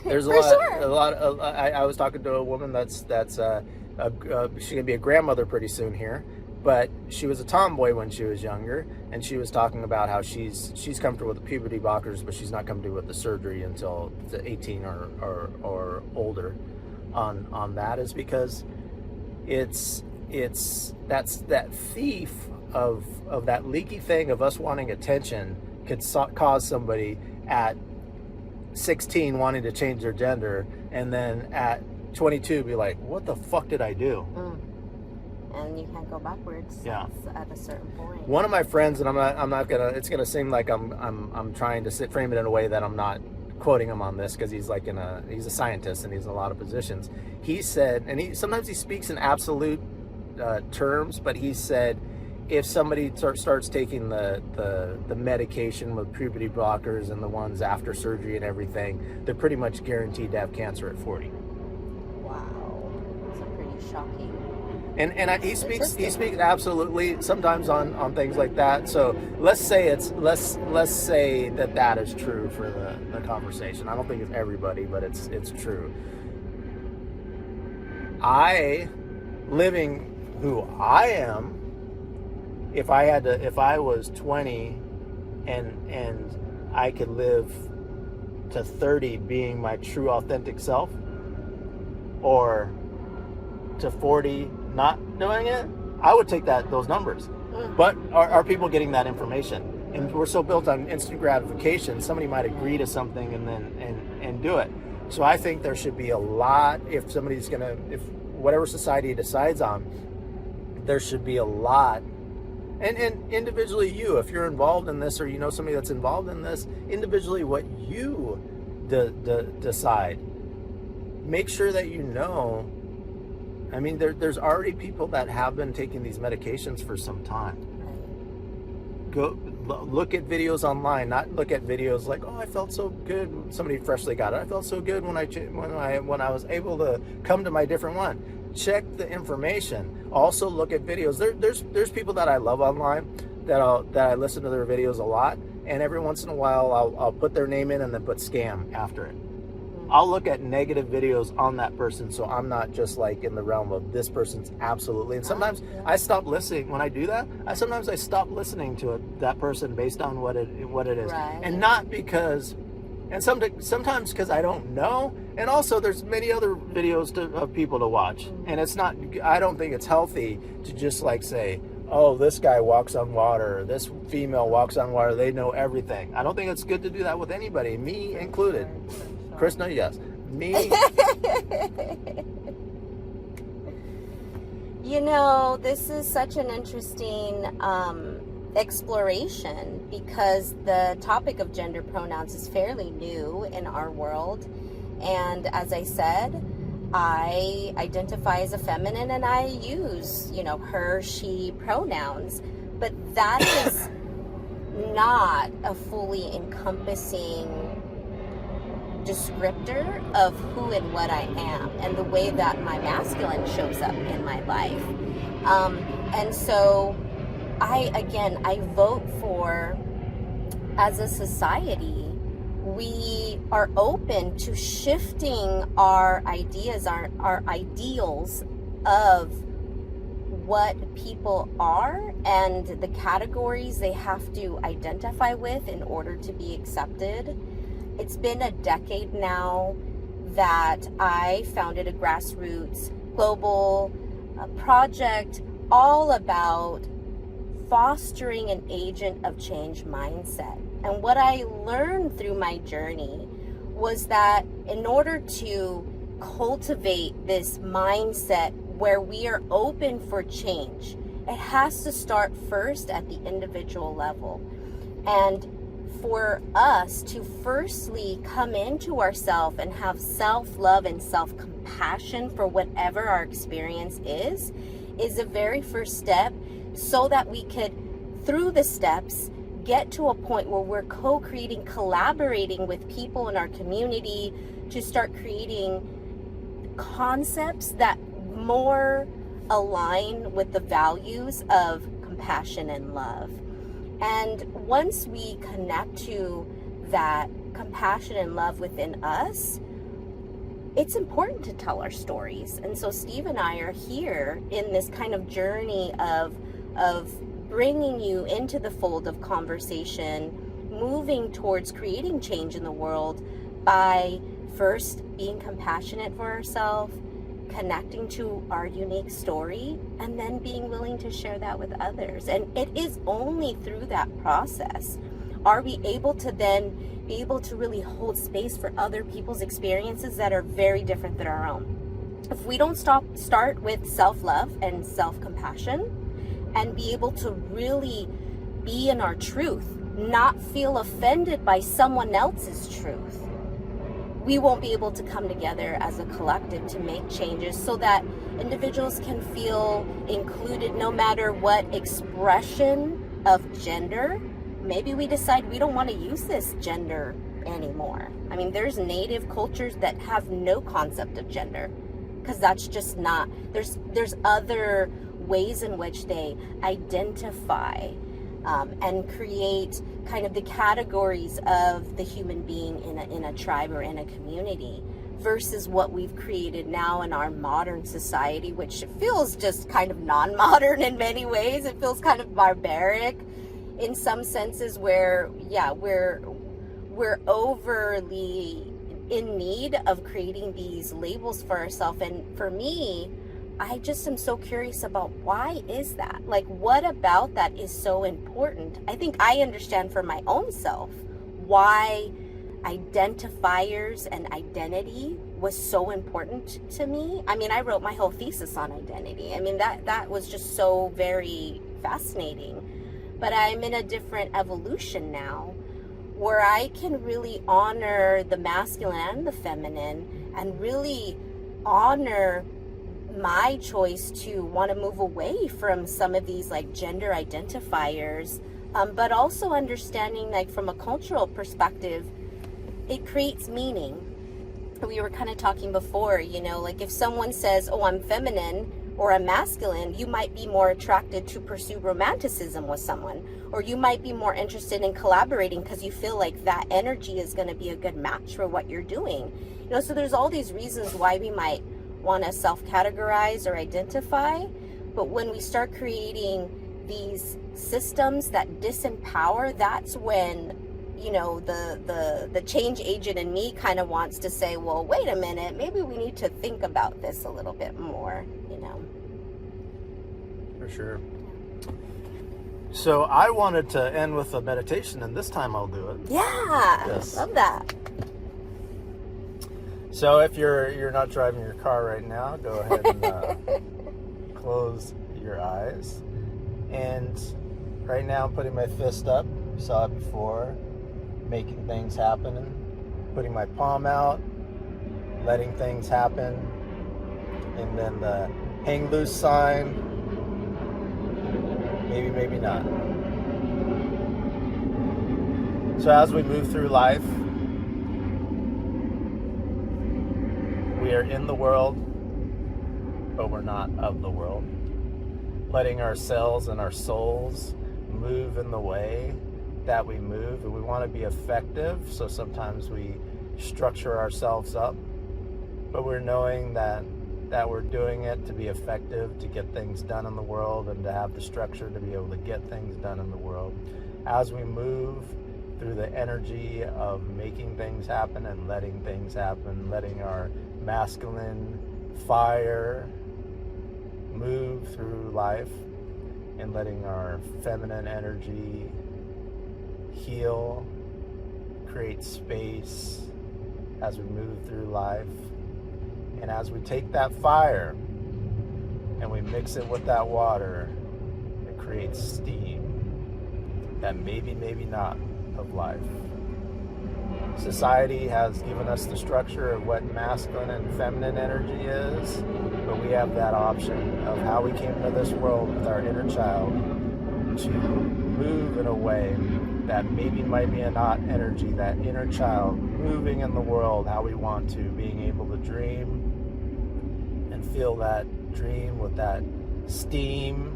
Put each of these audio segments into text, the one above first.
There's For sure. I was talking to a woman she's gonna be a grandmother pretty soon here, but she was a tomboy when she was younger, and she was talking about how she's comfortable with the puberty blockers, but she's not comfortable with the surgery until 18 or older. On that is because that's that thief of that leaky thing of us wanting attention could cause somebody at 16 wanting to change their gender, and then at 22 be like, what the fuck did I do? And you can't go backwards. Yeah. At a certain point. One of my friends, and I'm not gonna, it's gonna seem like I'm trying to frame it in a way that I'm not quoting him on this, because he's a scientist and he's in a lot of positions. He said, and sometimes he speaks in absolute terms, but he said, if somebody starts taking the medication with puberty blockers and the ones after surgery and everything, they're pretty much guaranteed to have cancer at 40. Wow, that's a pretty shocking. And he speaks absolutely sometimes on things like that. So let's say that is true for the conversation. I don't think it's everybody, but it's true. Living who I am, if I was 20 and I could live to 30 being my true authentic self, or to 40 not doing it, I would take those numbers. But are people getting that information? And we're so built on instant gratification, somebody might agree to something and do it. So I think there should be a lot, if whatever society decides on, there should be a lot. And individually, if you're involved in this, or you know somebody that's involved in this, individually what you decide, make sure that you know. I mean, there's already people that have been taking these medications for some time. Go look at videos online, not look at videos like, oh, I felt so good. Somebody freshly got it. I felt so good when I was able to come to my different one. Check the information. Also look at videos. There's people that I love online that I listen to their videos a lot, and every once in a while I'll put their name in and then put scam after it. I'll look at negative videos on that person, so I'm not just like in the realm of this person's absolutely. And sometimes I stop listening when I do that. Sometimes I stop listening to that person based on what it is, right. And not because, and sometimes because I don't know. And also, there's many other videos of people to watch, and it's not. I don't think it's healthy to just like say, oh, this guy walks on water, this female walks on water, they know everything. I don't think it's good to do that with anybody, me included. Krisna, yes. Me. You know, this is such an interesting exploration, because the topic of gender pronouns is fairly new in our world. And as I said, I identify as a feminine and I use, her, she pronouns. But that is not a fully encompassing descriptor of who and what I am and the way that my masculine shows up in my life. And so I vote for, as a society, we are open to shifting our ideas, our ideals of what people are and the categories they have to identify with in order to be accepted. It's been a decade now that I founded a grassroots global project all about fostering an agent of change mindset. And what I learned through my journey was that in order to cultivate this mindset where we are open for change, it has to start first at the individual level. And for us to firstly come into ourselves and have self-love and self-compassion for whatever our experience is the very first step, so that we could, through the steps, get to a point where we're co-creating, collaborating with people in our community to start creating concepts that more align with the values of compassion and love. And once we connect to that compassion and love within us, it's important to tell our stories. And so Steve and I are here in this kind of journey of bringing you into the fold of conversation, moving towards creating change in the world by first being compassionate for ourselves, connecting to our unique story, and then being willing to share that with others. And it is only through that process are we able to then be able to really hold space for other people's experiences that are very different than our own. If we don't start with self-love and self-compassion and be able to really be in our truth, not feel offended by someone else's truth, we won't be able to come together as a collective to make changes so that individuals can feel included no matter what expression of gender. Maybe we decide we don't want to use this gender anymore. I mean, there's native cultures that have no concept of gender because that's just not, there's other ways in which they identify and create kind of the categories of the human being in a tribe or in a community versus what we've created now in our modern society, which feels just kind of non-modern in many ways. It feels kind of barbaric in some senses where, yeah, we're overly in need of creating these labels for ourselves. And for me, I just am so curious about why is that? Like, what about that is so important? I think I understand for my own self why identifiers and identity was so important to me. I mean, I wrote my whole thesis on identity. I mean, that was just so very fascinating. But I'm in a different evolution now where I can really honor the masculine and the feminine and really honor my choice to want to move away from some of these like gender identifiers, but also understanding like from a cultural perspective, it creates meaning. We were kind of talking before, you know, like if someone says, oh, I'm feminine or I'm masculine, you might be more attracted to pursue romanticism with someone, or you might be more interested in collaborating because you feel like that energy is going to be a good match for what you're doing. You know, so there's all these reasons why we might want to self-categorize or identify, but when we start creating these systems that disempower, that's when, you know, the change agent in me kind of wants to say, well, wait a minute, maybe we need to think about this a little bit more, you know. For sure. So I wanted to end with a meditation, and this time I'll do it. Yeah, Yes. Love that. So if you're not driving your car right now, go ahead and close your eyes. And right now I'm putting my fist up. You saw it before. Making things happen. Putting my palm out. Letting things happen. And then the hang loose sign. Maybe, maybe not. So as we move through life, we are in the world, but we're not of the world. Letting ourselves and our souls move in the way that we move. And we want to be effective, so sometimes we structure ourselves up, but we're knowing that we're doing it to be effective, to get things done in the world, and to have the structure to be able to get things done in the world. As we move through the energy of making things happen and letting things happen, letting our masculine fire move through life, and letting our feminine energy heal, create space as we move through life. And as we take that fire and we mix it with that water, it creates steam, that maybe, maybe not of life. Society has given us the structure of what masculine and feminine energy is, but we have that option of how we came into this world with our inner child to move in a way that maybe might be a not energy, that inner child moving in the world how we want to, being able to dream and feel that dream with that steam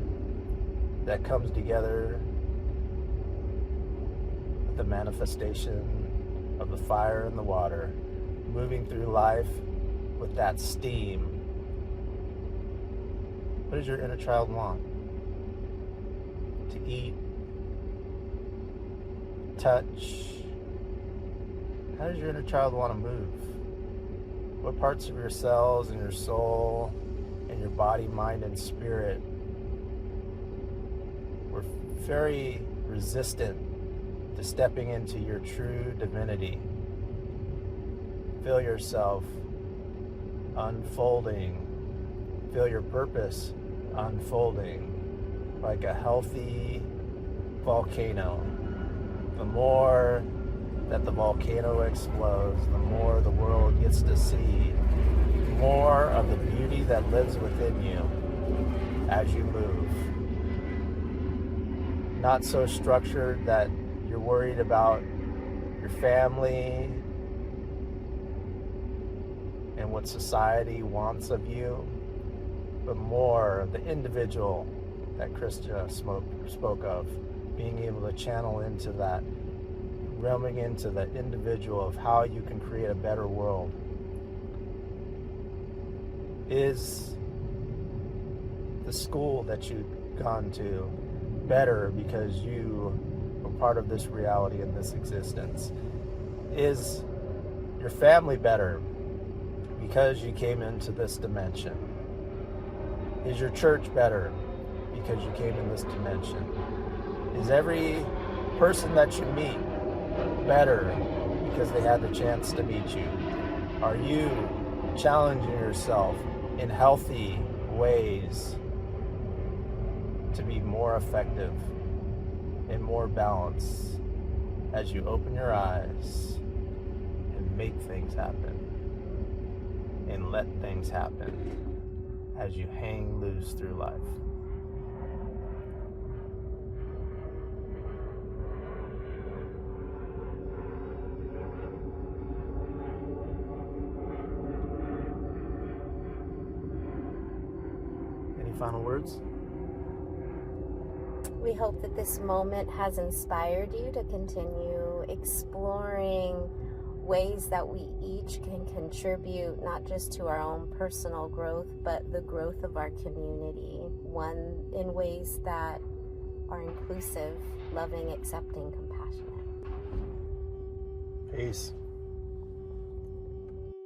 that comes together with the manifestation of the fire and the water, moving through life with that steam. What does your inner child want? To eat, touch. How does your inner child want to move? What parts of your cells and your soul and your body, mind, and spirit were very resistant to stepping into your true divinity? Feel yourself unfolding. Feel your purpose unfolding like a healthy volcano. The more that the volcano explodes, the more the world gets to see more of the beauty that lives within you as you move. Not so structured that you're worried about your family and what society wants of you, but more of the individual that Krisna spoke of, being able to channel into that, realming into the individual of how you can create a better world. Is the school that you've gone to better because you were part of this reality and this existence? Is your family better because you came into this dimension? Is your church better because you came in this dimension? Is every person that you meet better because they had the chance to meet you? Are you challenging yourself in healthy ways to be more effective and more balanced as you open your eyes and make things happen and let things happen as you hang loose through life? Any final words? We hope that this moment has inspired you to continue exploring ways that we each can contribute not just to our own personal growth, but the growth of our community, one in ways that are inclusive, loving, accepting, compassionate. Peace.